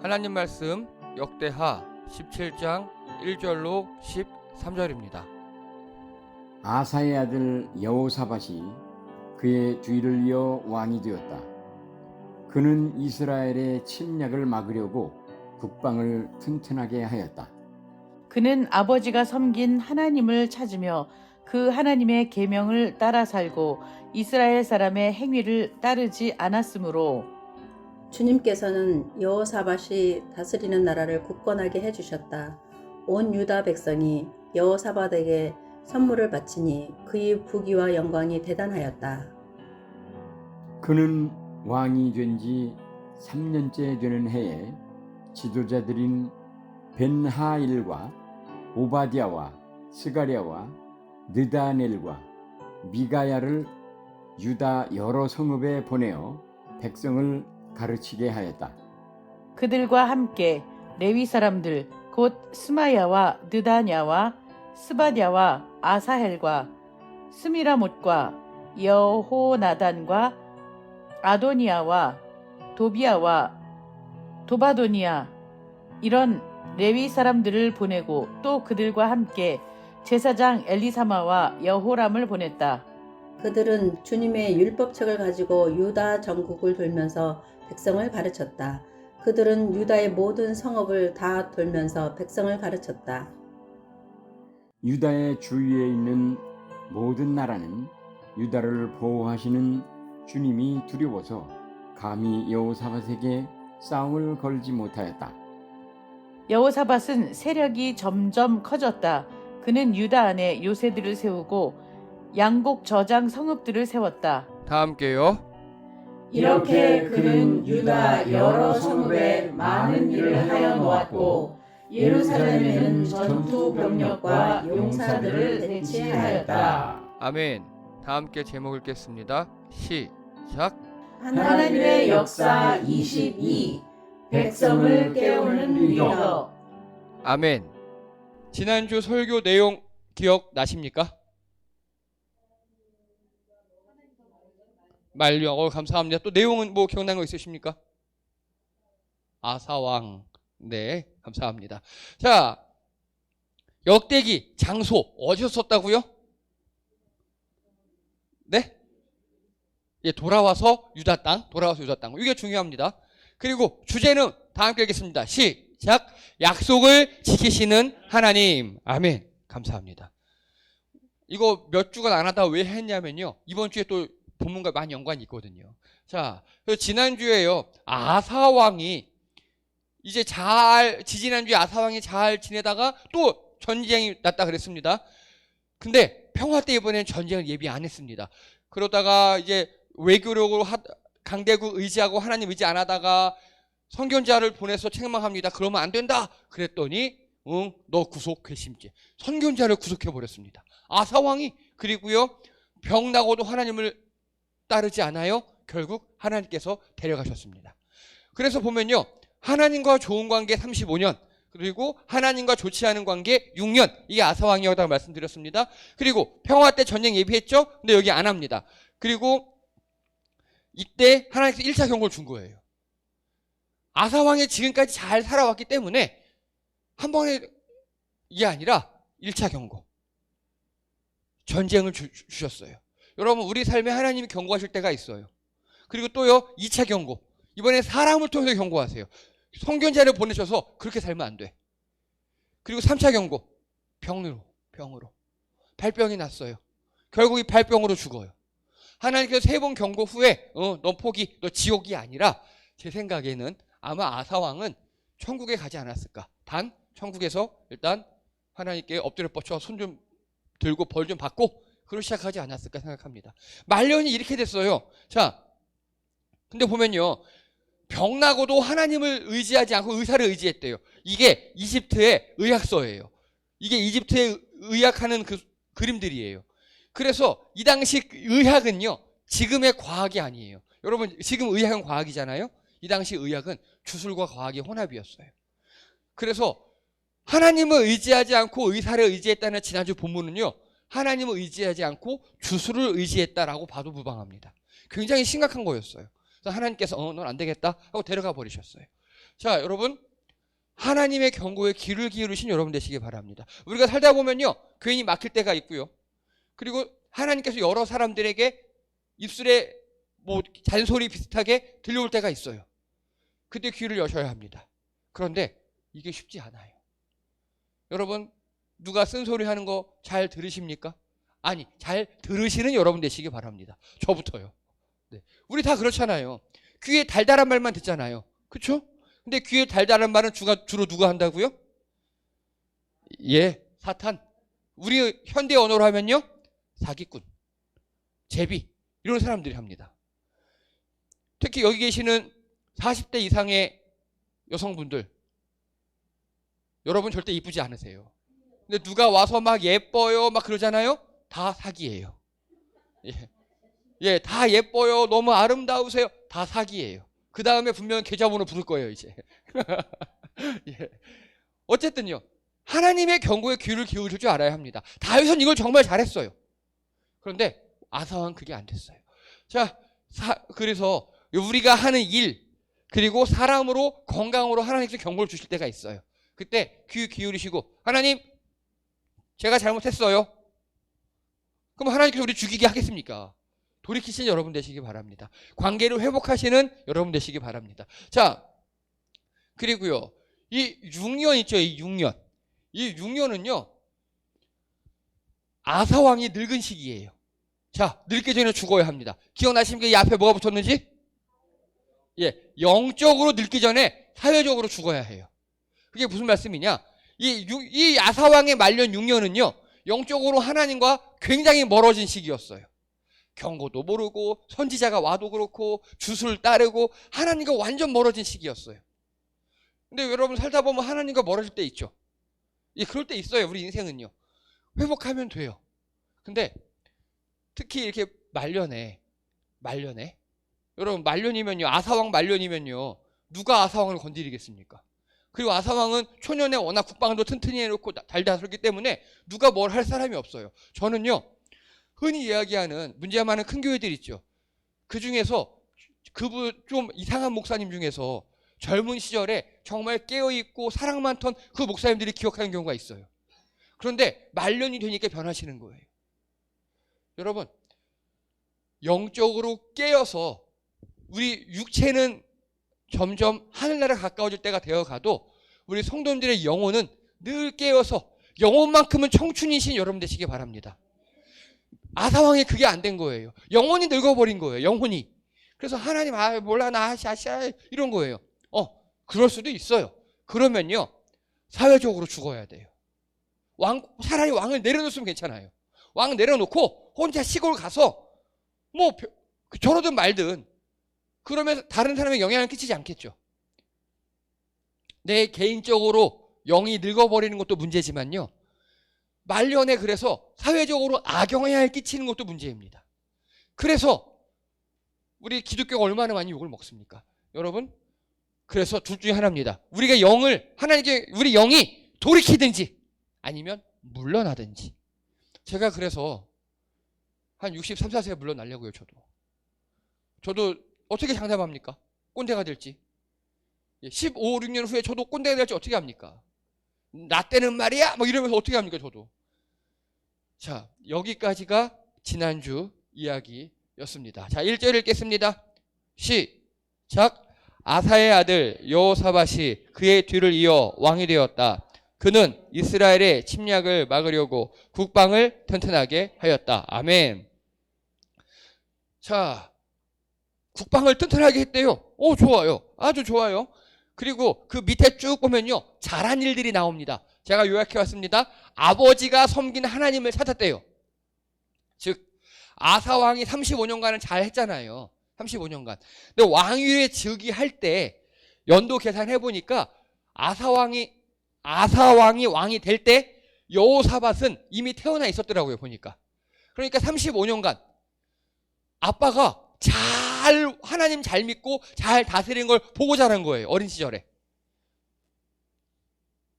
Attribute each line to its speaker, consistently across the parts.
Speaker 1: 하나님 말씀 역대하 17장 1절로 13절입니다.
Speaker 2: 아사의 아들 여호사밧이 그의 뒤를 이어 왕이 되었다. 그는 이스라엘의 침략을 막으려고 국방을 튼튼하게 하였다.
Speaker 3: 그는 아버지가 섬긴 하나님을 찾으며 그 하나님의 계명을 따라 살고 이스라엘 사람의 행위를 따르지 않았으므로
Speaker 4: 주님께서는 여호사밧이 다스리는 나라를 굳건하게 해주셨다. 온 유다 백성이 여호사밧에게 선물을 바치니 그의 부귀와 영광이 대단하였다.
Speaker 2: 그는 왕이 된 지 3년째 되는 해에 지도자들인 벤하일과 오바댜와 스가랴와 느다넬과 미가야를 유다 여러 성읍에 보내어 백성을 가르치게 하였다.
Speaker 3: 그들과 함께 레위 사람들 곧 스마야와 느다냐와 스바랴와 아사헬과 스미라못과 여호나단과 아도니아와 도비아와 도바도니아 이런 레위 사람들을 보내고 또 그들과 함께 제사장 엘리사마와 여호람을 보냈다.
Speaker 4: 그들은 주님의 율법책을 가지고 유다 전국을 돌면서 백성을 가르쳤다. 그들은 유다의 모든 성읍을 다 돌면서 백성을 가르쳤다.
Speaker 2: 유다의 주위에 있는 모든 나라는 유다를 보호하시는 주님이 두려워서 감히 여호사밧에게 싸움을 걸지 못하였다.
Speaker 3: 여호사밧은 세력이 점점 커졌다. 그는 유다 안에 요새들을 세우고 양곡 저장 성읍들을 세웠다.
Speaker 1: 다 함께요.
Speaker 5: 이렇게 그는 유다 여러 성읍에 많은 일을 하여 놓았고 예루살렘에는 전투 병력과 용사들을 배치하였다.
Speaker 1: 아멘. 다 함께 제목 읽겠습니다. 시작.
Speaker 5: 하나님의 역사 22 백성을 깨우는 리더.
Speaker 1: 아멘. 지난주 설교 내용 기억나십니까? 말령. 감사합니다. 또 내용은 뭐 기억나는 거 있으십니까? 아사왕. 네, 감사합니다. 자, 역대기 장소 어디서 썼다고요? 네? 예, 돌아와서 유다 땅. 이게 중요합니다. 그리고 주제는 다 함께 읽겠습니다. 시작. 약속을 지키시는 하나님. 아멘. 감사합니다. 이거 몇 주간 안 하다 왜 했냐면요. 이번 주에 또 본문과 많이 연관이 있거든요. 자, 지난주에요. 아사왕이 이제 지지난주에 아사왕이 잘 지내다가 또 전쟁이 났다 그랬습니다. 근데 평화 때 이번엔 전쟁을 예비 안 했습니다. 그러다가 이제 외교력으로 강대국 의지하고 하나님 의지 안 하다가 선견자를 보내서 책망합니다. 그러면 안 된다. 그랬더니 너 구속 괘씸죄. 선견자를 구속해 버렸습니다. 아사왕이. 그리고요. 병 나고도 하나님을 따르지 않아요. 결국 하나님께서 데려가셨습니다. 그래서 보면요. 하나님과 좋은 관계 35년, 그리고 하나님과 좋지 않은 관계 6년. 이게 아사왕이었다고 말씀드렸습니다. 그리고 평화 때 전쟁 예비했죠. 근데 여기 안 합니다. 그리고 이때 하나님께서 1차 경고를 준 거예요. 아사왕이 지금까지 잘 살아왔기 때문에 한 번에 이게 아니라 1차 경고. 전쟁을 주셨어요. 여러분, 우리 삶에 하나님이 경고하실 때가 있어요. 그리고 또요, 2차 경고. 이번에 사람을 통해서 경고하세요. 선견자를 보내셔서 그렇게 살면 안 돼. 그리고 3차 경고. 병으로. 발병이 났어요. 결국 이 발병으로 죽어요. 하나님께서 3번 경고 후에 너 포기, 너 지옥이 아니라 제 생각에는 아마 아사왕은 천국에 가지 않았을까. 단 천국에서 일단 하나님께 엎드려 뻗쳐 손 좀 들고 벌 좀 받고 그걸 시작하지 않았을까 생각합니다. 말년이 이렇게 됐어요. 자, 근데 보면요. 병나고도 하나님을 의지하지 않고 의사를 의지했대요. 이게 이집트의 의학서예요. 이게 이집트의 의학하는 그 그림들이에요. 그래서 이 당시 의학은요. 지금의 과학이 아니에요. 여러분, 지금 의학은 과학이잖아요. 이 당시 의학은 주술과 과학의 혼합이었어요. 그래서 하나님을 의지하지 않고 의사를 의지했다는 지난주 본문은요. 하나님을 의지하지 않고 주술을 의지했다라고 봐도 무방합니다. 굉장히 심각한 거였어요. 그래서 하나님께서 넌 안 되겠다 하고 데려가 버리셨어요. 자, 여러분, 하나님의 경고에 귀를 기울이신 여러분 되시기 바랍니다. 우리가 살다 보면요, 괜히 막힐 때가 있고요. 그리고 하나님께서 여러 사람들에게 입술에 뭐 잔소리 비슷하게 들려올 때가 있어요. 그때 귀를 여셔야 합니다. 그런데 이게 쉽지 않아요. 여러분, 누가 쓴소리 하는 거 잘 들으십니까? 아니, 잘 들으시는 여러분 되시기 바랍니다. 저부터요. 네. 우리 다 그렇잖아요. 귀에 달달한 말만 듣잖아요. 그렇죠? 근데 귀에 달달한 말은 주로 누가 한다고요? 예, 사탄. 우리 현대 언어로 하면요, 사기꾼, 제비, 이런 사람들이 합니다. 특히 여기 계시는 40대 이상의 여성분들, 여러분 절대 이쁘지 않으세요. 근데 누가 와서 막 예뻐요 막 그러잖아요. 다 사기예요. 예, 다 예뻐요, 너무 아름다우세요, 다 사기예요. 그 다음에 분명 계좌번호 부를 거예요 이제. 예. 어쨌든요, 하나님의 경고에 귀를 기울일 줄 알아야 합니다. 다윗은 이걸 정말 잘했어요. 그런데 아사왕은 그게 안 됐어요. 자, 그래서 우리가 하는 일, 그리고 사람으로 건강으로 하나님께서 경고를 주실 때가 있어요. 그때 귀 기울이시고, 하나님, 제가 잘못했어요. 그럼 하나님께서 우리 죽이게 하겠습니까? 돌이키시는 여러분 되시기 바랍니다. 관계를 회복하시는 여러분 되시기 바랍니다. 자, 그리고요, 이 6년 있죠, 이 6년. 이 6년은요, 아사왕이 늙은 시기예요. 자, 늙기 전에 죽어야 합니다. 기억나십니까? 이 앞에 뭐가 붙었는지? 예, 영적으로 늙기 전에 사회적으로 죽어야 해요. 그게 무슨 말씀이냐? 이 아사왕의 말년 6년은요, 영적으로 하나님과 굉장히 멀어진 시기였어요. 경고도 모르고, 선지자가 와도 그렇고, 주술 따르고, 하나님과 완전 멀어진 시기였어요. 근데 여러분 살다 보면 하나님과 멀어질 때 있죠. 예, 그럴 때 있어요. 우리 인생은요. 회복하면 돼요. 근데 특히 이렇게 말년에 여러분, 말년이면요, 아사왕 말년이면요, 누가 아사왕을 건드리겠습니까? 그리고 아사왕은 초년에 워낙 국방도 튼튼히 해놓고 잘 다스렸기 때문에 누가 뭘 할 사람이 없어요. 저는요, 흔히 이야기하는 문제가 많은 큰 교회들 있죠. 그 중에서 그분 좀 이상한 목사님 중에서 젊은 시절에 정말 깨어있고 사랑 많던 그 목사님들이 기억하는 경우가 있어요. 그런데 말년이 되니까 변하시는 거예요. 여러분, 영적으로 깨어서 우리 육체는 점점 하늘나라 가까워질 때가 되어가도 우리 성도님들의 영혼은 늘 깨어서 영혼만큼은 청춘이신 여러분 되시기 바랍니다. 아사왕이 그게 안 된 거예요. 영혼이 늙어버린 거예요. 영혼이. 그래서 하나님, 몰라, 나 샤샤 이런 거예요. 그럴 수도 있어요. 그러면요, 사회적으로 죽어야 돼요. 차라리 왕을 내려놓으면 괜찮아요. 왕 내려놓고 혼자 시골 가서 뭐 저러든 말든, 그러면 다른 사람에게 영향을 끼치지 않겠죠. 내 개인적으로 영이 늙어버리는 것도 문제지만요, 말년에 그래서 사회적으로 악영향을 끼치는 것도 문제입니다. 그래서 우리 기독교가 얼마나 많이 욕을 먹습니까? 여러분, 그래서 둘 중에 하나입니다. 우리가 하나님께 우리 영이 돌이키든지 아니면 물러나든지. 제가 그래서 한 63, 4세에 물러나려고요. 저도 어떻게 장담합니까? 꼰대가 될지. 15, 16년 후에 저도 꼰대가 될지 어떻게 합니까? 나 때는 말이야 뭐 이러면서 어떻게 합니까? 저도. 자, 여기까지가 지난주 이야기였습니다. 자, 1절 읽겠습니다. 시작. 아사의 아들 여호사밧이 그의 뒤를 이어 왕이 되었다. 그는 이스라엘의 침략을 막으려고 국방을 튼튼하게 하였다. 아멘. 자, 국방을 튼튼하게 했대요. 좋아요. 아주 좋아요. 그리고 그 밑에 쭉 보면요, 잘한 일들이 나옵니다. 제가 요약해 왔습니다. 아버지가 섬긴 하나님을 찾았대요. 즉, 아사왕이 35년간은 잘 했잖아요. 35년간. 근데 왕위에 즉위할 때 연도 계산해 보니까 아사왕이 왕이 될 때 여호사밧은 이미 태어나 있었더라고요, 보니까. 그러니까 35년간 아빠가 하나님 잘 믿고 잘 다스리는 걸 보고 자란 거예요, 어린 시절에.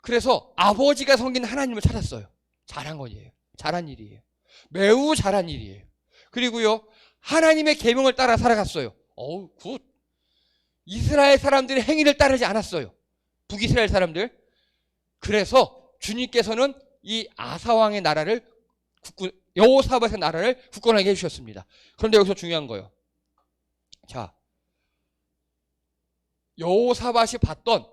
Speaker 1: 그래서 아버지가 섬긴 하나님을 찾았어요. 잘한 거예요. 잘한 일이에요. 매우 잘한 일이에요. 그리고요, 하나님의 계명을 따라 살아갔어요. 굿. 이스라엘 사람들의 행위를 따르지 않았어요. 북이스라엘 사람들. 그래서 주님께서는 이 아사왕의 나라를 여호사밧의 나라를 굳건하게 해주셨습니다. 그런데 여기서 중요한 거예요. 자, 여호사밧이 봤던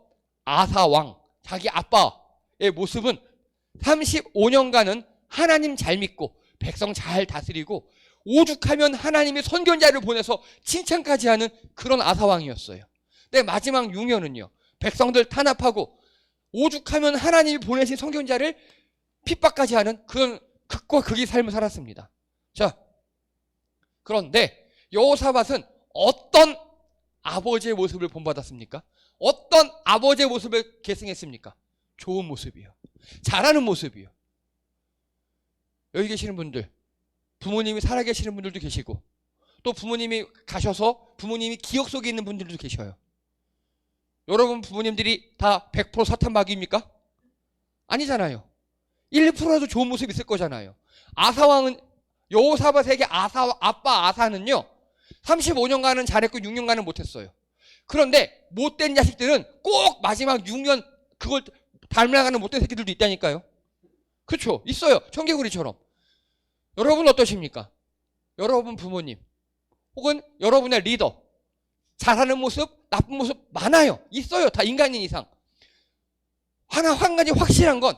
Speaker 1: 아사왕, 자기 아빠의 모습은 35년간은 하나님 잘 믿고 백성 잘 다스리고 오죽하면 하나님이 선견자를 보내서 칭찬까지 하는 그런 아사왕이었어요. 근데 마지막 6년은요. 백성들 탄압하고 오죽하면 하나님이 보내신 선견자를 핍박까지 하는 그런 극과 극의 삶을 살았습니다. 자, 그런데 여호사밧은 어떤 아버지의 모습을 본받았습니까? 어떤 아버지의 모습을 계승했습니까? 좋은 모습이요. 잘하는 모습이요. 여기 계시는 분들, 부모님이 살아계시는 분들도 계시고 또 부모님이 가셔서 부모님이 기억 속에 있는 분들도 계셔요. 여러분 부모님들이 다 100% 사탄마귀입니까? 아니잖아요. 1, 2%라도 좋은 모습이 있을 거잖아요. 아사왕은 여호사밧에게 아빠 아사는요 35년간은 잘했고 6년간은 못했어요. 그런데 못된 자식들은 꼭 마지막 6년 그걸 닮아가는 못된 새끼들도 있다니까요. 그렇죠? 있어요. 청개구리처럼. 여러분 어떠십니까? 여러분 부모님 혹은 여러분의 리더 잘하는 모습, 나쁜 모습 많아요. 있어요. 다 인간인 이상. 한 가지 확실한 건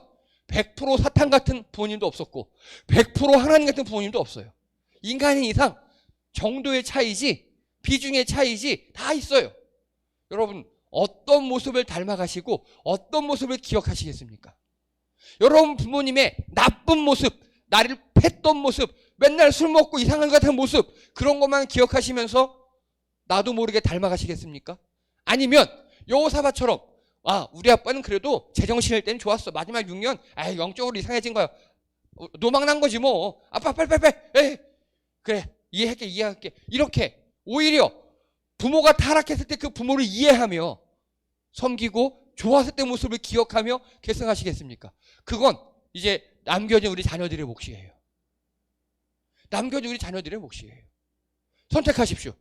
Speaker 1: 100% 사탄 같은 부모님도 없었고 100% 하나님 같은 부모님도 없어요. 인간인 이상 정도의 차이지 비중의 차이지 다 있어요. 여러분 어떤 모습을 닮아가시고 어떤 모습을 기억하시겠습니까? 여러분 부모님의 나쁜 모습, 나를 팼던 모습, 맨날 술 먹고 이상한 것 같은 모습 그런 것만 기억하시면서 나도 모르게 닮아가시겠습니까? 아니면 여호사밧처럼 우리 아빠는 그래도 제정신일 때는 좋았어. 마지막 6년 영적으로 이상해진 거야. 노망난 거지 뭐. 아빠 빨리 에이, 그래 이해할게. 이렇게 오히려 부모가 타락했을 때 그 부모를 이해하며 섬기고 좋았을 때 모습을 기억하며 계승하시겠습니까? 그건 이제 남겨진 우리 자녀들의 몫이에요. 남겨진 우리 자녀들의 몫이에요. 선택하십시오.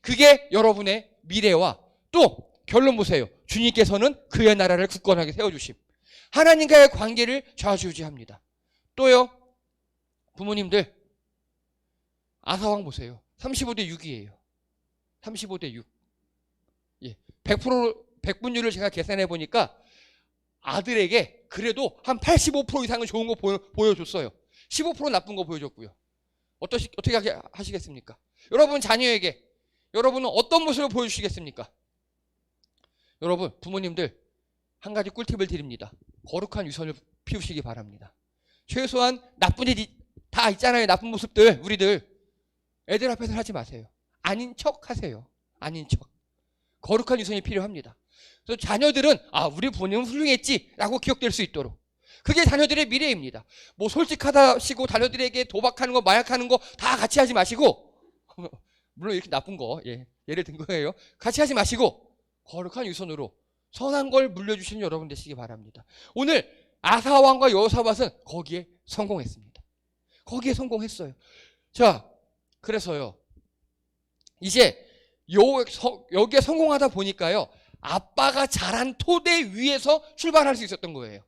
Speaker 1: 그게 여러분의 미래와 또 결론 보세요. 주님께서는 그의 나라를 굳건하게 세워주심. 하나님과의 관계를 좌지우지합니다. 또요. 부모님들 아사왕 보세요. 35대 6이에요. 35대 6. 예. 100분율을 제가 계산해 보니까 아들에게 그래도 한 85% 이상은 좋은 거 보여줬어요. 15% 나쁜 거 보여줬고요. 어떻게 하시겠습니까? 여러분 자녀에게 여러분은 어떤 모습을 보여주시겠습니까? 여러분 부모님들 한 가지 꿀팁을 드립니다. 거룩한 유선을 피우시기 바랍니다. 최소한 나쁜 일이 다 있잖아요. 나쁜 모습들 우리들 애들 앞에서 하지 마세요. 아닌 척 하세요. 아닌 척. 거룩한 유선이 필요합니다. 그래서 자녀들은 우리 부모님은 훌륭했지라고 기억될 수 있도록. 그게 자녀들의 미래입니다. 뭐 솔직하다시고 자녀들에게 도박하는 거 마약하는 거 다 같이 하지 마시고 물론 이렇게 나쁜 거 예를 든 거예요. 같이 하지 마시고 거룩한 유선으로 선한 걸 물려주시는 여러분 되시기 바랍니다. 오늘 아사왕과 여호사밧은 거기에 성공했습니다. 거기에 성공했어요. 자, 그래서요. 이제 여기에 성공하다 보니까요. 아빠가 자란 토대 위에서 출발할 수 있었던 거예요.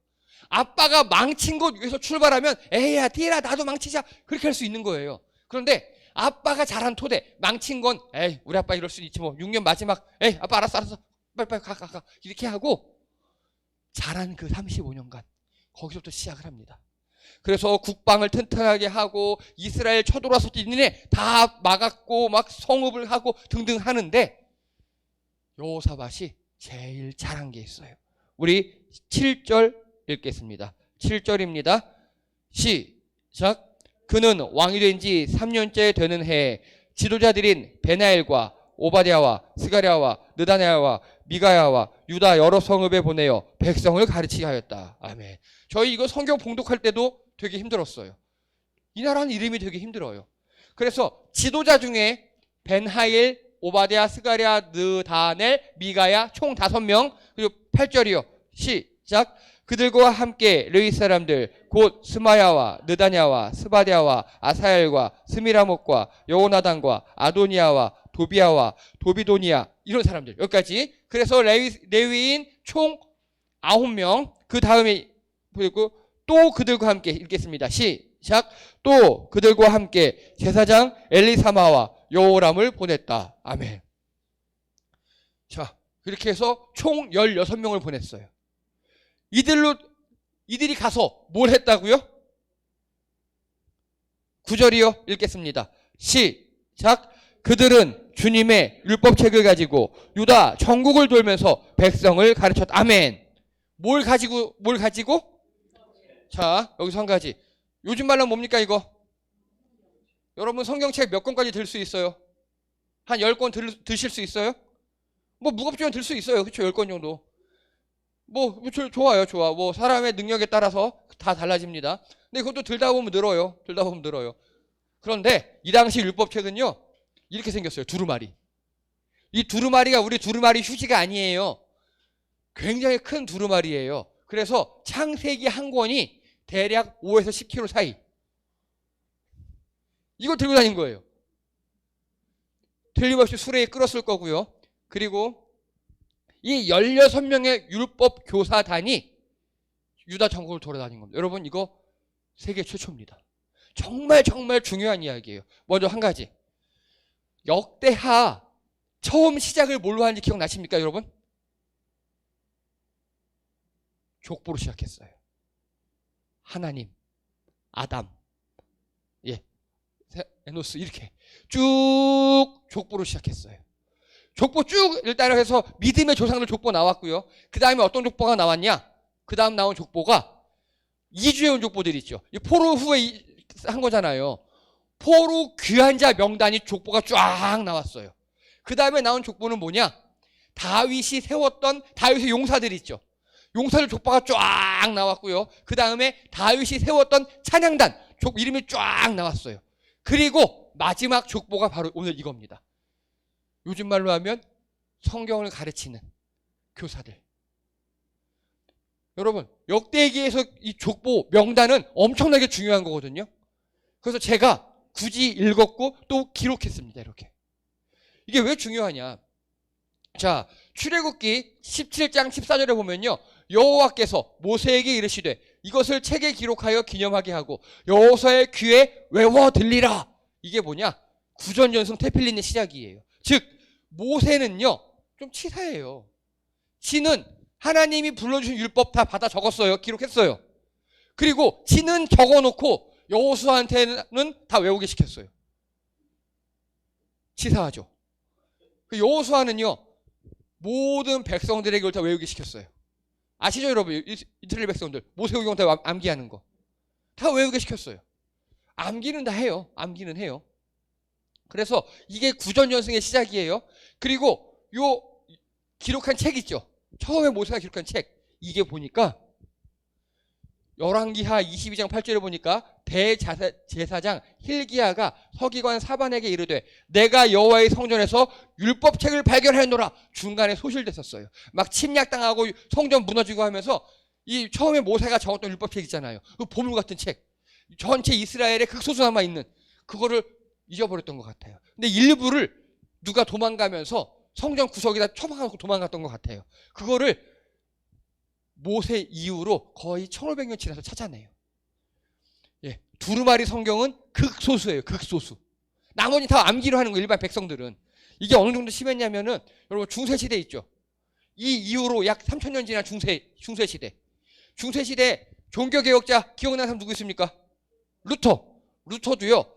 Speaker 1: 아빠가 망친 곳 위에서 출발하면 에이야 티라 나도 망치자 그렇게 할 수 있는 거예요. 그런데 아빠가 자란 토대 망친 건 에이 우리 아빠 이럴 수 있지 뭐 6년 마지막 에이 아빠 알았어 빨리 가 이렇게 하고 자란 그 35년간 거기서부터 시작을 합니다. 그래서 국방을 튼튼하게 하고 이스라엘 쳐들어왔을 때 있는 다 막았고 막 성읍을 하고 등등 하는데 여호사밧이 제일 잘한 게 있어요. 우리 7절 읽겠습니다. 7절입니다. 시작. 그는 왕이 된 지 3년째 되는 해에 지도자들인 베나엘과 오바댜와 스가랴와 느다냐와 미가야와 유다 여러 성읍에 보내어 백성을 가르치게 하였다. 아멘. 저희 이거 성경 봉독할 때도 되게 힘들었어요. 이 나라는 이름이 되게 힘들어요. 그래서 지도자 중에 벤하일, 오바댜, 스가랴, 느다넬, 미가야 총 5명. 그리고 8절이요. 시작. 그들과 함께 르이 사람들 곧 스마야와 느다냐와 스바랴와 아사엘과 스미라못과 여호나단과 아도니아와 도비아와 도비도니아 이런 사람들 여기까지. 그래서 레위인 총 9명. 그 다음에 그리고 또 그들과 함께 읽겠습니다. 시작. 또 그들과 함께 제사장 엘리사마와 여호람을 보냈다. 아멘. 자, 그렇게 해서 총 16명을 보냈어요. 이들이 가서 뭘 했다고요? 9절이요. 읽겠습니다. 시작. 그들은 주님의 율법책을 가지고 유다 전국을 돌면서 백성을 가르쳤다. 아멘. 뭘 가지고? 자, 여기서 한 가지. 요즘 말로 뭡니까 이거? 여러분 성경책 몇 권까지 들 수 있어요? 한 10권 드실 수 있어요? 뭐 무겁지만 들 수 있어요. 그렇죠? 10권 정도. 뭐 좋아요. 좋아. 뭐 사람의 능력에 따라서 다 달라집니다. 근데 그것도 들다 보면 늘어요. 그런데 이 당시 율법책은요. 이렇게 생겼어요. 두루마리. 이 두루마리가 우리 두루마리 휴지가 아니에요. 굉장히 큰 두루마리예요. 그래서 창세기 한 권이 대략 5에서 10kg 사이. 이걸 들고 다닌 거예요. 틀림없이 수레에 끌었을 거고요. 그리고 이 16명의 율법 교사단이 유다 전국을 돌아다닌 겁니다. 여러분 이거 세계 최초입니다. 정말 중요한 이야기예요. 먼저 한 가지. 역대하 처음 시작을 뭘로 하는지 기억나십니까 여러분? 족보로 시작했어요. 하나님, 아담, 에노스 이렇게 쭉 족보로 시작했어요. 족보 쭉 따라해서 믿음의 조상들 족보 나왔고요. 그 다음에 어떤 족보가 나왔냐? 그 다음 나온 족보가 이주해온 족보들이 있죠. 포로 후에 한 거잖아요. 포로 귀한 자 명단이 족보가 쫙 나왔어요. 그 다음에 나온 족보는 뭐냐? 다윗이 세웠던 다윗의 용사들이 있죠. 용사들 족보가 쫙 나왔고요. 그 다음에 다윗이 세웠던 찬양단 이름이 쫙 나왔어요. 그리고 마지막 족보가 바로 오늘 이겁니다. 요즘 말로 하면 성경을 가르치는 교사들. 여러분 역대기에서 이 족보 명단은 엄청나게 중요한 거거든요. 그래서 제가 굳이 읽었고 또 기록했습니다. 이렇게. 이게 왜 중요하냐? 자, 출애굽기 17장 14절에 보면요. 여호와께서 모세에게 이르시되 이것을 책에 기록하여 기념하게 하고 여호수아의 귀에 외워 들리라. 이게 뭐냐? 구전연승 테필린의 시작이에요. 즉 모세는요 좀 치사해요. 지는 하나님이 불러주신 율법 다 받아 적었어요. 기록했어요. 그리고 지는 적어놓고 여호수아한테는 다 외우게 시켰어요. 치사하죠. 여호수아는요 모든 백성들에게 이걸 다 외우게 시켰어요. 아시죠 여러분? 이스라엘 백성들 모세오경 다 암기하는 거 다 외우게 시켰어요. 암기는 다 해요. 암기는 해요. 그래서 이게 구전연승의 시작이에요. 그리고 요 기록한 책 있죠. 처음에 모세가 기록한 책 이게 보니까 열왕기하 22장 8절에 보니까 대제사장 힐기야가 서기관 사반에게 이르되 내가 여호와의 성전에서 율법책을 발견하였노라. 중간에 소실됐었어요. 막 침략당하고 성전 무너지고 하면서 이 처음에 모세가 적었던 율법책 있잖아요. 그 보물 같은 책. 전체 이스라엘에 극소수나마 있는 그거를 잊어버렸던 것 같아요. 근데 일부를 누가 도망가면서 성전 구석에다 처박아놓고 도망갔던 것 같아요. 그거를 모세 이후로 거의 1500년 지나서 찾아내요. 두루마리 성경은 극소수예요. 극소수. 나머지 다 암기로 하는 거 일반 백성들은. 이게 어느 정도 심했냐면은 여러분 중세시대 있죠. 이 이후로 약 3000년 지난 중세시대. 중세시대 종교개혁자 기억나는 사람 누구 있습니까? 루터도요.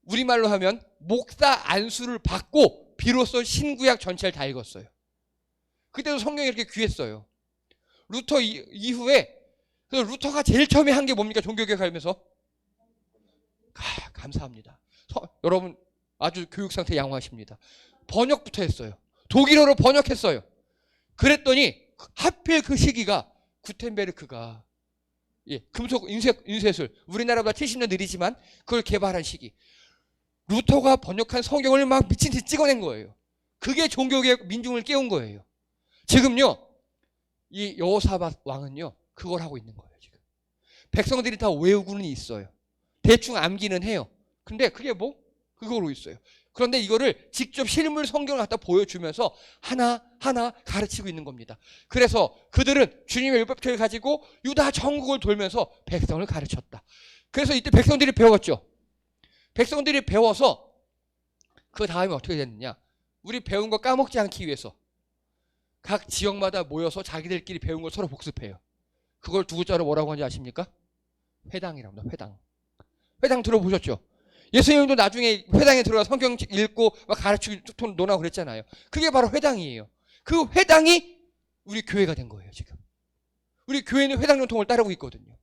Speaker 1: 우리말로 하면 목사 안수를 받고 비로소 신구약 전체를 다 읽었어요. 그때도 성경이 이렇게 귀했어요. 루터 이후에 그래서 루터가 제일 처음에 한 게 뭡니까? 종교개혁하면서 감사합니다. 여러분 아주 교육 상태 양호하십니다. 번역부터 했어요. 독일어로 번역했어요. 그랬더니 하필 그 시기가 구텐베르크가 금속 인쇄술 우리나라보다 70년 느리지만 그걸 개발한 시기. 루터가 번역한 성경을 막 미친 듯이 찍어낸 거예요. 그게 종교개혁 민중을 깨운 거예요. 지금요 이 여호사밧 왕은요 그걸 하고 있는 거예요. 지금 백성들이 다 외우고는 있어요. 대충 암기는 해요. 근데 그게 뭐 그거로 있어요. 그런데 이거를 직접 실물 성경을 갖다 보여주면서 하나하나 가르치고 있는 겁니다. 그래서 그들은 주님의 율법책을 가지고 유다 전국을 돌면서 백성을 가르쳤다. 그래서 이때 백성들이 배웠죠. 백성들이 배워서 그 다음에 어떻게 됐느냐. 우리 배운 거 까먹지 않기 위해서 각 지역마다 모여서 자기들끼리 배운 걸 서로 복습해요. 그걸 두 글자로 뭐라고 하는지 아십니까? 회당이라고 합니다. 회당. 회당 들어보셨죠? 예수님도 나중에 회당에 들어가 성경 읽고 막 가르치고 논하고 그랬잖아요. 그게 바로 회당이에요. 그 회당이 우리 교회가 된 거예요, 지금. 우리 교회는 회당 전통을 따르고 있거든요.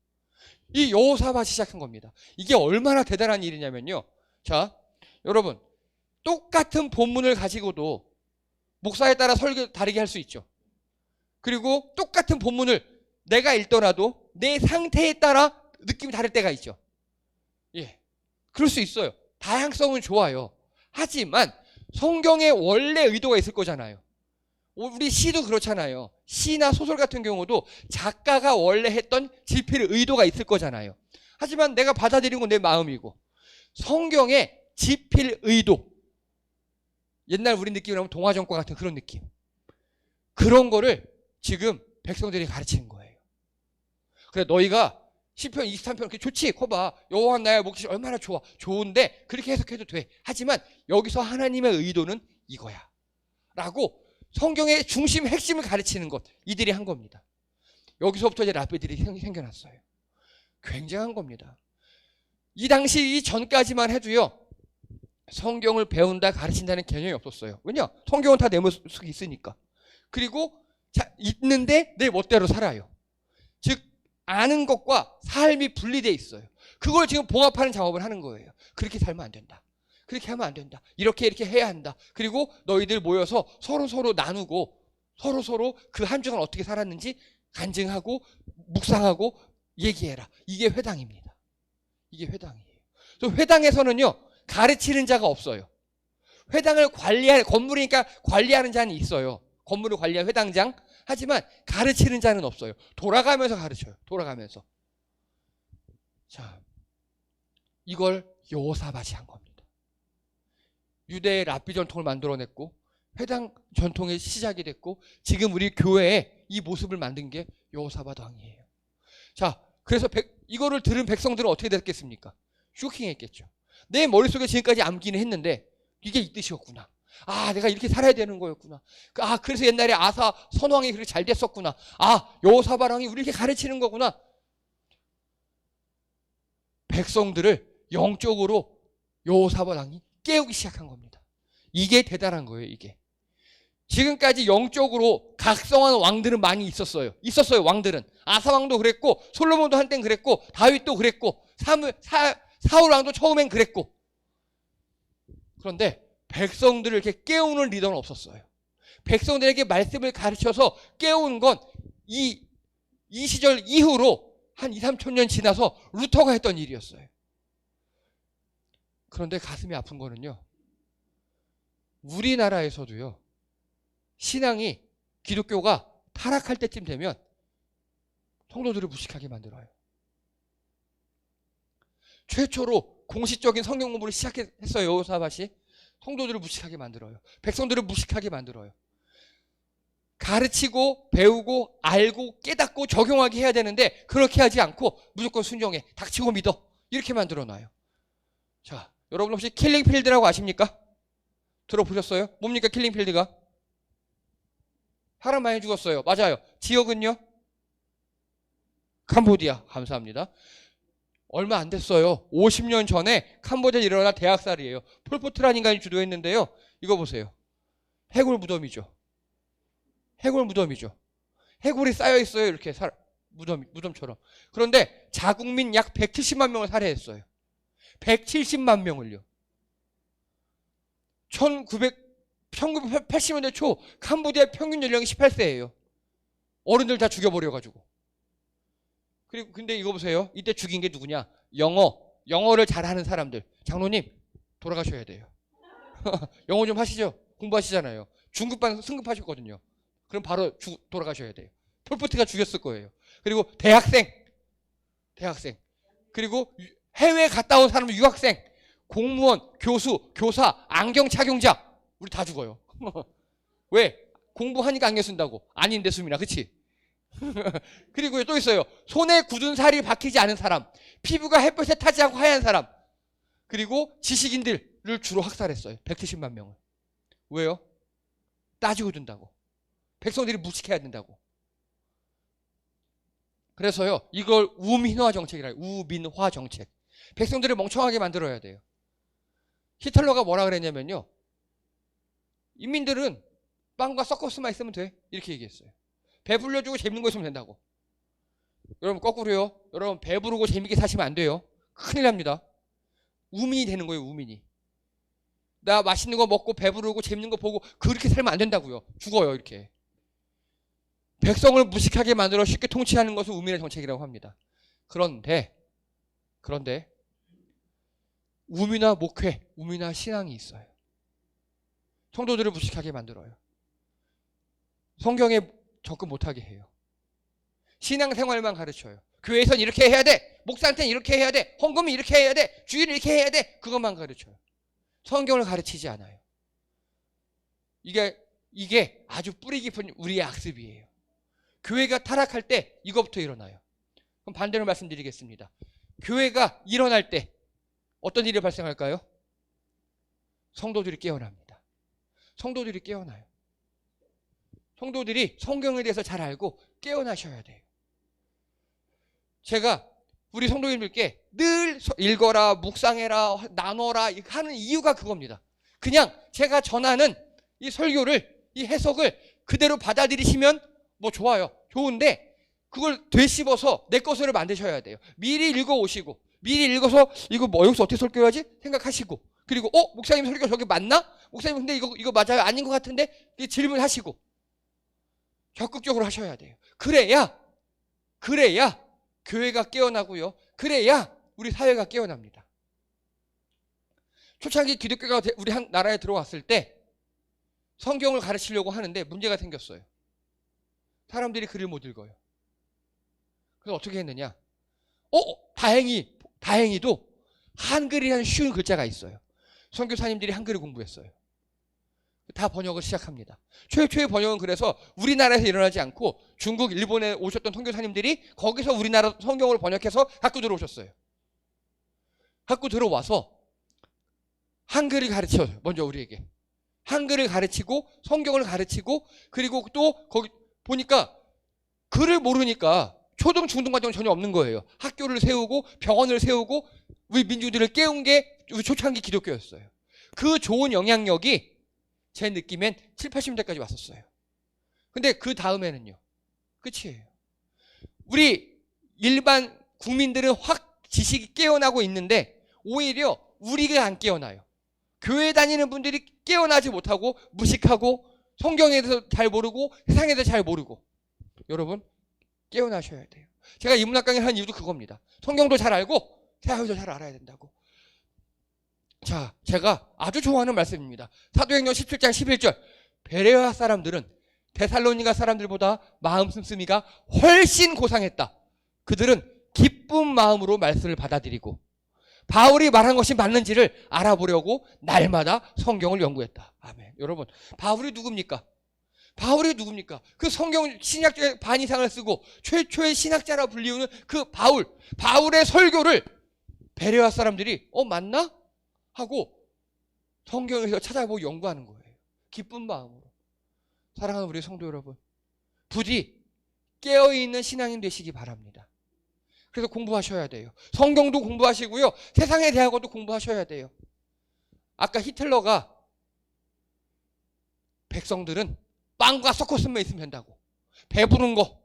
Speaker 1: 이 여호사밧이 시작한 겁니다. 이게 얼마나 대단한 일이냐면요. 자, 여러분, 똑같은 본문을 가지고도 목사에 따라 설교 다르게 할 수 있죠. 그리고 똑같은 본문을 내가 읽더라도 내 상태에 따라 느낌이 다를 때가 있죠. 예. 그럴 수 있어요. 다양성은 좋아요. 하지만 성경의 원래 의도가 있을 거잖아요. 우리 시도 그렇잖아요. 시나 소설 같은 경우도 작가가 원래 했던 집필 의도가 있을 거잖아요. 하지만 내가 받아들이고 내 마음이고 성경의 집필 의도, 옛날 우리 느낌으로 하면 동화전과 같은 그런 느낌, 그런 거를 지금 백성들이 가르치는 거예요. 그래, 너희가 시편 23편 이렇게 좋지? 거봐, 여호와 나의 목소리 얼마나 좋아. 좋은데 그렇게 해석해도 돼. 하지만 여기서 하나님의 의도는 이거야 라고 성경의 중심 핵심을 가르치는 것, 이들이 한 겁니다. 여기서부터 이제 랍비들이 생겨났어요. 굉장한 겁니다. 이 당시 이 전까지만 해도요, 성경을 배운다, 가르친다는 개념이 없었어요. 왜냐? 성경은 다 내 머릿속에 있으니까. 그리고 있는데 내 멋대로 살아요. 즉 아는 것과 삶이 분리되어 있어요. 그걸 지금 봉합하는 작업을 하는 거예요. 그렇게 살면 안 된다. 그렇게 하면 안 된다. 이렇게 해야 한다. 그리고 너희들 모여서 서로 나누고 서로 그 한 주간 어떻게 살았는지 간증하고 묵상하고 얘기해라. 이게 회당입니다. 이게 회당이에요. 그래서 회당에서는요, 가르치는 자가 없어요. 회당을 관리할, 건물이니까 관리하는 자는 있어요. 건물을 관리할 회당장. 하지만 가르치는 자는 없어요. 돌아가면서 가르쳐요. 돌아가면서. 자, 이걸 여호사밧이 한 겁니다. 유대의 랍비 전통을 만들어냈고 회당 전통의 시작이 됐고 지금 우리 교회에 이 모습을 만든 게 여호사밧 왕이에요. 자, 그래서 이거를 들은 백성들은 어떻게 됐겠습니까? 쇼킹했겠죠. 내 머릿속에 지금까지 암기는 했는데 이게 이 뜻이었구나. 아, 내가 이렇게 살아야 되는 거였구나. 아, 그래서 옛날에 아사 선왕이 그렇게 잘 됐었구나. 아, 여호사밧 왕이 우리 이렇게 가르치는 거구나. 백성들을 영적으로 여호사밧 왕이 깨우기 시작한 겁니다. 이게 대단한 거예요, 이게. 지금까지 영적으로 각성한 왕들은 많이 있었어요. 왕들은. 아사 왕도 그랬고, 솔로몬도 한땐 그랬고, 다윗도 그랬고, 사울 왕도 처음엔 그랬고. 그런데 백성들을 이렇게 깨우는 리더는 없었어요. 백성들에게 말씀을 가르쳐서 깨우는 건 이 시절 이후로 한 2, 3천 년 지나서 루터가 했던 일이었어요. 그런데 가슴이 아픈 거는요, 우리나라에서도요, 신앙이, 기독교가 타락할 때쯤 되면 성도들을 무식하게 만들어요. 최초로 공식적인 성경 공부를 시작했어요, 여호사밧이. 성도들을 무식하게 만들어요. 백성들을 무식하게 만들어요. 가르치고 배우고 알고 깨닫고 적용하게 해야 되는데 그렇게 하지 않고 무조건 순종해, 닥치고 믿어, 이렇게 만들어놔요. 자, 여러분 혹시 킬링필드라고 아십니까? 들어보셨어요? 뭡니까 킬링필드가? 사람 많이 죽었어요. 맞아요. 지역은요? 캄보디아. 감사합니다. 얼마 안 됐어요. 50년 전에 캄보디아에 일어난 대학살이에요. 폴포트라는 인간이 주도했는데요. 이거 보세요. 해골 무덤이죠. 해골 무덤이죠. 해골이 쌓여있어요. 이렇게 무덤처럼. 그런데 자국민 약 170만 명을 살해했어요. 170만 명을요. 1980년대 초 캄보디아 평균 연령이 18세예요. 어른들 다 죽여버려가지고. 그리고 근데 이거 보세요. 이때 죽인 게 누구냐? 영어를 잘하는 사람들. 장로님 돌아가셔야 돼요. 영어 좀 하시죠. 공부하시잖아요. 중급반 승급하셨거든요. 그럼 바로 돌아가셔야 돼요. 폴포트가 죽였을 거예요. 그리고 대학생. 그리고 해외에 갔다 온 사람, 유학생. 공무원, 교수, 교사, 안경 착용자 우리 다 죽어요. 왜? 공부하니까 안경 쓴다고. 아닌데 수민아, 그치? 그리고 또 있어요. 손에 굳은 살이 박히지 않은 사람, 피부가 햇볕에 타지 않고 하얀 사람, 그리고 지식인들을 주로 학살했어요. 170만 명을. 왜요? 따지고 둔다고. 백성들이 무식해야 된다고. 그래서요, 이걸 우민화 정책이라 해요. 우민화 정책. 백성들을 멍청하게 만들어야 돼요. 히틀러가 뭐라 그랬냐면요, 인민들은 빵과 서커스만 있으면 돼, 이렇게 얘기했어요. 배불려주고 재밌는 거 있으면 된다고. 여러분 거꾸로요. 여러분 배부르고 재밌게 사시면 안 돼요. 큰일 납니다. 우민이 되는 거예요. 우민이. 나 맛있는 거 먹고 배부르고 재밌는 거 보고 그렇게 살면 안 된다고요. 죽어요. 이렇게. 백성을 무식하게 만들어 쉽게 통치하는 것을 우민의 정책이라고 합니다. 그런데 우민화 목회, 우민화 신앙이 있어요. 성도들을 무식하게 만들어요. 성경에 접근 못하게 해요. 신앙생활만 가르쳐요. 교회에선 이렇게 해야 돼. 목사한테는 이렇게 해야 돼. 헌금은 이렇게 해야 돼. 주일은 이렇게 해야 돼. 그것만 가르쳐요. 성경을 가르치지 않아요. 이게 아주 뿌리 깊은 우리의 악습이에요. 교회가 타락할 때 이것부터 일어나요. 그럼 반대로 말씀드리겠습니다. 교회가 일어날 때 어떤 일이 발생할까요? 성도들이 깨어납니다. 성도들이 깨어나요. 성도들이 성경에 대해서 잘 알고 깨어나셔야 돼요. 제가 우리 성도님들께 늘 읽어라, 묵상해라, 나눠라 하는 이유가 그겁니다. 그냥 제가 전하는 이 설교를, 이 해석을 그대로 받아들이시면 뭐 좋아요. 좋은데 그걸 되씹어서 내 것으로 만드셔야 돼요. 미리 읽어오시고, 미리 읽어서 이거 뭐 여기서 어떻게 설교하지? 생각하시고, 그리고 목사님 설교 저게 맞나? 목사님 근데 이거 맞아요? 아닌 것 같은데? 질문하시고 적극적으로 하셔야 돼요. 그래야 교회가 깨어나고요. 그래야 우리 사회가 깨어납니다. 초창기 기독교가 우리 한 나라에 들어왔을 때 성경을 가르치려고 하는데 문제가 생겼어요. 사람들이 글을 못 읽어요. 그래서 어떻게 했느냐? 다행히도 한글이라는 쉬운 글자가 있어요. 선교사님들이 한글을 공부했어요. 다 번역을 시작합니다. 최초의 번역은 그래서 우리나라에서 일어나지 않고 중국, 일본에 오셨던 선교사님들이 거기서 우리나라 성경을 번역해서 갖고 들어오셨어요. 갖고 들어와서 한글을 가르쳐요. 먼저 우리에게. 한글을 가르치고 성경을 가르치고, 그리고 또 거기 보니까 글을 모르니까 초등, 중등 과정은 전혀 없는 거예요. 학교를 세우고 병원을 세우고 우리 민중들을 깨운 게 우리 초창기 기독교였어요. 그 좋은 영향력이 제 느낌엔 7, 80년대까지 왔었어요. 근데 그 다음에는요, 끝이에요. 우리 일반 국민들은 확 지식이 깨어나고 있는데 오히려 우리가 안 깨어나요. 교회 다니는 분들이 깨어나지 못하고 무식하고 성경에 대해서 잘 모르고 세상에 대해서 잘 모르고. 여러분 깨어나셔야 돼요. 제가 인문학 강의를 하는 이유도 그겁니다. 성경도 잘 알고 세상도 잘 알아야 된다고. 자, 제가 아주 좋아하는 말씀입니다. 사도행전 17장 11절. 베레아 사람들은 데살로니가 사람들보다 마음 씀씀이가 훨씬 고상했다. 그들은 기쁜 마음으로 말씀을 받아들이고 바울이 말한 것이 맞는지를 알아보려고 날마다 성경을 연구했다. 아멘. 여러분, 바울이 누굽니까? 그 성경 신약의 반 이상을 쓰고 최초의 신학자라 불리우는 그 바울의 설교를 베레아 사람들이 맞나? 하고 성경에서 찾아보고 연구하는 거예요. 기쁜 마음으로. 사랑하는 우리 성도 여러분, 부디 깨어있는 신앙인 되시기 바랍니다. 그래서 공부하셔야 돼요. 성경도 공부하시고요, 세상에 대한 것도 공부하셔야 돼요. 아까 히틀러가 백성들은 빵과 서커스만 있으면 된다고, 배부른 거,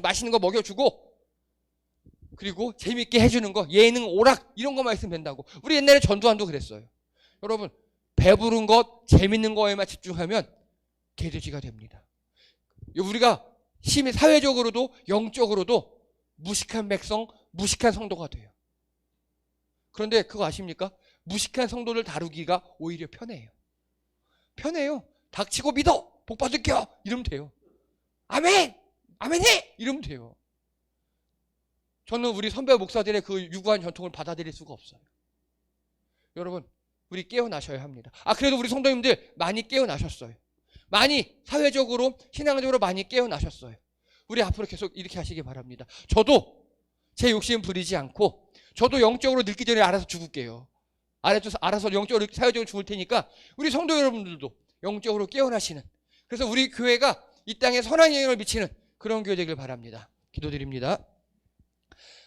Speaker 1: 맛있는 거 먹여주고, 그리고 재밌게 해주는 거, 예능, 오락 이런 것만 있으면 된다고. 우리 옛날에 전두환도 그랬어요. 여러분, 배부른 것, 재밌는 거에만 집중하면 개돼지가 됩니다. 우리가 사회적으로도 영적으로도 무식한 백성, 무식한 성도가 돼요. 그런데 그거 아십니까? 무식한 성도를 다루기가 오히려 편해요. 닥치고 믿어, 복 받을게요, 이러면 돼요. 아멘, 아멘해, 이러면 돼요. 저는 우리 선배 목사들의 그 유구한 전통을 받아들일 수가 없어요. 여러분, 우리 깨어나셔야 합니다. 그래도 우리 성도님들 많이 깨어나셨어요. 많이 사회적으로, 신앙적으로 많이 깨어나셨어요. 우리 앞으로 계속 이렇게 하시기 바랍니다. 저도 제 욕심 부리지 않고, 저도 영적으로 늙기 전에 알아서 죽을게요. 알아서 영적으로, 사회적으로 죽을 테니까 우리 성도 여러분들도 영적으로 깨어나시는, 그래서 우리 교회가 이 땅에 선한 영향을 미치는 그런 교회 되길 바랍니다. 기도드립니다.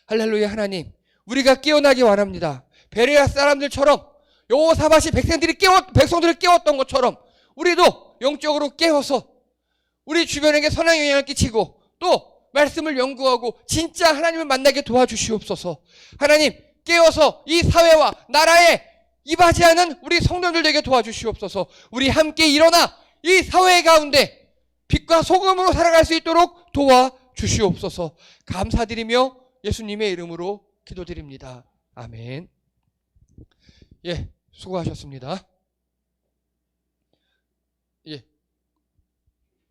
Speaker 1: 할렐루야. 하나님, 우리가 깨어나기 원합니다. 베레아 사람들처럼 여호사밧이 백성들을 깨웠던 것처럼 우리도 영적으로 깨어서 우리 주변에게 선한 영향을 끼치고 또 말씀을 연구하고 진짜 하나님을 만나게 도와주시옵소서. 하나님, 깨어서 이 사회와 나라에 이바지하는 우리 성도들 되게 도와주시옵소서. 우리 함께 일어나 이 사회 가운데 빛과 소금으로 살아갈 수 있도록 도와주시옵소서. 감사드리며 예수님의 이름으로 기도드립니다. 아멘. 예, 수고하셨습니다. 예,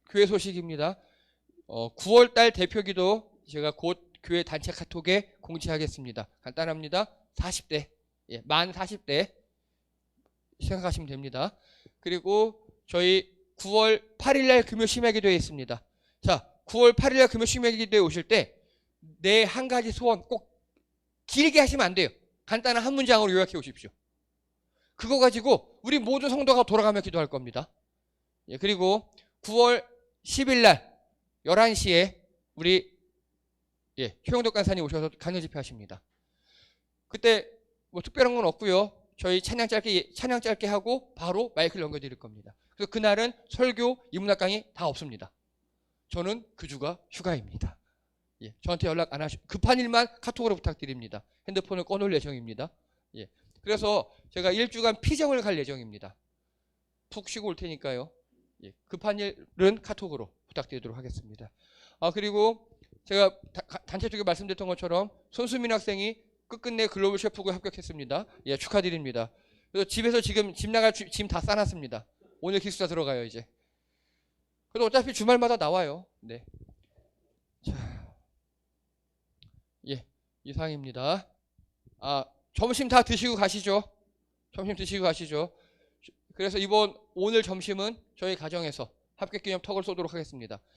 Speaker 1: 교회 소식입니다. 9월달 대표기도 제가 곧 교회 단체 카톡에 공지하겠습니다. 간단합니다. 40대, 예, 만 40대 생각하시면 됩니다. 그리고 저희 9월 8일날 금요 심야기도회 있습니다. 자, 9월 8일날 금요 심야기도회 오실 때 내 한 가지 소원 꼭 길게 하시면 안 돼요. 간단한 한 문장으로 요약해 오십시오. 그거 가지고 우리 모든 성도가 돌아가며 기도할 겁니다. 예, 그리고 9월 10일날 11시에 우리 최영덕 간사님 오셔서 강요 집회 하십니다. 그때 뭐 특별한 건 없고요. 저희 찬양 짧게 하고 바로 마이크를 넘겨드릴 겁니다. 그래서 그날은 설교, 인문학 강의 다 없습니다. 저는 그 주가 휴가입니다. 예, 저한테 연락 안 하시고 급한 일만 카톡으로 부탁드립니다. 핸드폰을 꺼놓을 예정입니다. 예, 그래서 제가 일주간 피정을 갈 예정입니다. 푹 쉬고 올 테니까요. 예, 급한 일은 카톡으로 부탁드리도록 하겠습니다. 그리고 제가 단체 쪽에 말씀드렸던 것처럼 손수민 학생이 끝끝내 글로벌 셰프고에 합격했습니다. 예, 축하드립니다. 그래서 집에서 지금 집 나갈 짐 다 싸놨습니다. 오늘 기숙사 들어가요 이제. 그래도 어차피 주말마다 나와요. 네. 자, 예, 이상입니다. 점심 다 드시고 가시죠. 점심 드시고 가시죠. 그래서 오늘 점심은 저희 가정에서 합격기념 턱을 쏘도록 하겠습니다.